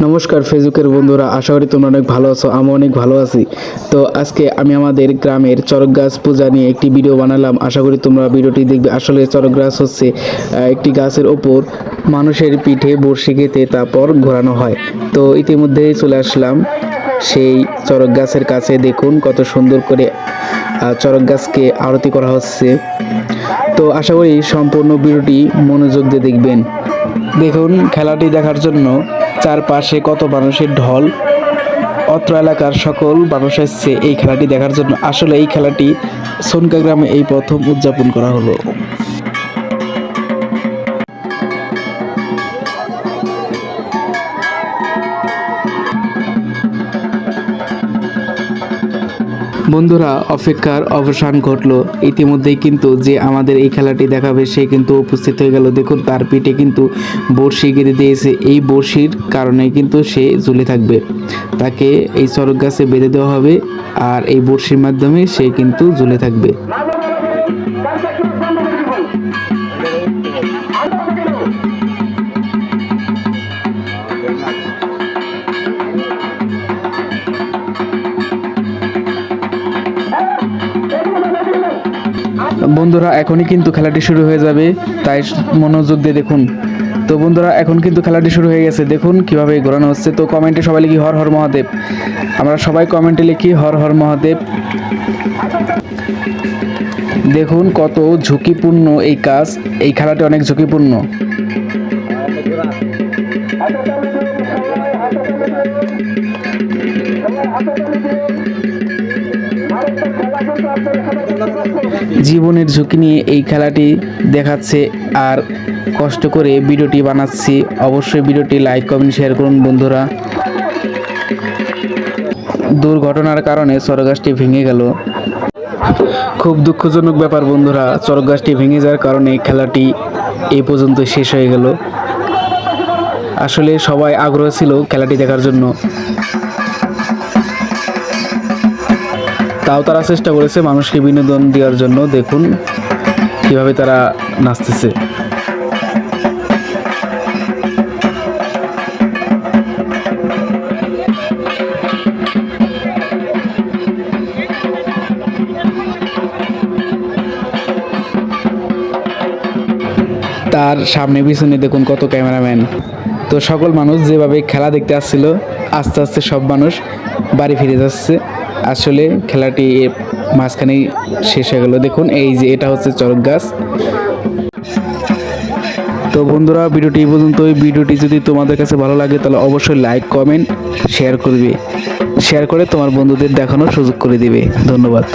নমস্কার ফেসবুকের বন্ধুরা, আশা করি তোমরা অনেক ভালো আছো। আমি অনেক ভালো আছি। তো আজকে আমি আমাদের গ্রামের চড়ক গাছ পূজা নিয়ে একটি ভিডিও বানালাম। আশা করি তোমরা ভিডিওটি দেখবে। আসলে চড়ক গাছ হচ্ছে একটি গাছের ওপর মানুষের পিঠে বর্ষি গেঁথে তারপর ঘোরানো হয়। তো ইতিমধ্যেই চলে আসলাম সেই চড়ক গাছের কাছে। দেখুন কত সুন্দর করে চড়ক গাছকে আরতি করা হচ্ছে। তো আশা করি সম্পূর্ণ ভিডিওটি মনোযোগ দিয়ে দেখবেন। দেখুন খেলাটি দেখার জন্য চারপাশে কত মানুষের ঢল। অত্র এলাকার সকল মানুষ এসছে এই খেলাটি দেখার জন্য। আসলে এই খেলাটি সোনকা গ্রামে এই প্রথম উদযাপন করা হলো। বন্ধুরা, অপেক্ষার অবসান ঘটলো। ইতিমধ্যেই কিন্তু যে আমাদের এই খেলাটি দেখাবে সে কিন্তু উপস্থিত হয়ে গেল। দেখুন তার পিঠে কিন্তু বড়শি গেঁথে দিয়েছে। এই বড়শির কারণে কিন্তু সে ঝুলে থাকবে। তাকে এই চড়ক গাছে বেঁধে দেওয়া হবে আর এই বড়শির মাধ্যমে সে কিন্তু ঝুলে থাকবে। বন্ধুরা, এখনই কিন্তু খেলাটি শুরু হয়ে যাবে, তাই মনোযোগ দিয়ে দেখুন। তো বন্ধুরা, এখন কিন্তু খেলাটি শুরু হয়ে গেছে। দেখুন কিভাবে ঘোরানো হচ্ছে। তো কমেন্টে সবাই লিখি হর হর মহাদেব। আমরা সবাই কমেন্টে লিখি হর হর মহাদেব। দেখুন কত ঝুঁকিপূর্ণ এই কাজ। এই খেলাটি অনেক ঝুঁকিপূর্ণ। জীবনের ঝুঁকি নিয়ে এই খেলাটি দেখাচ্ছে আর কষ্ট করে ভিডিওটি বানাচ্ছি। অবশ্যই ভিডিওটি লাইক কমেন্ট শেয়ার করুন বন্ধুরা। দুর্ঘটনার কারণে চড়ক গাছটি ভেঙে গেল। খুব দুঃখজনক ব্যাপার বন্ধুরা, চড়ক গাছটি ভেঙে যাওয়ার কারণে খেলাটি এই পর্যন্ত শেষ হয়ে গেল। আসলে সবাই আগ্রহ ছিল খেলাটি দেখার জন্য, তাও তারা চেষ্টা করেছে মানুষকে বিনোদন দেওয়ার জন্য। দেখুন কিভাবে তারা নাচতেছে। তার সামনে পিছনে দেখুন কত ক্যামেরাম্যান। তো সকল মানুষ যেভাবে খেলা দেখতে আসছিল, আস্তে আস্তে সব মানুষ বাড়ি ফিরে যাচ্ছে। আসলে খেলাটি মাঝখানেই শেষ হয়ে গেল। দেখুন এই যে এটা হচ্ছে চড়ক গাছ। তো বন্ধুরা, ভিডিওটি এই পর্যন্তই। ভিডিওটি যদি তোমাদের কাছে ভালো লাগে তাহলে অবশ্যই লাইক কমেন্ট শেয়ার করবে। শেয়ার করে তোমার বন্ধুদের দেখানোর সুযোগ করে দিবে। ধন্যবাদ।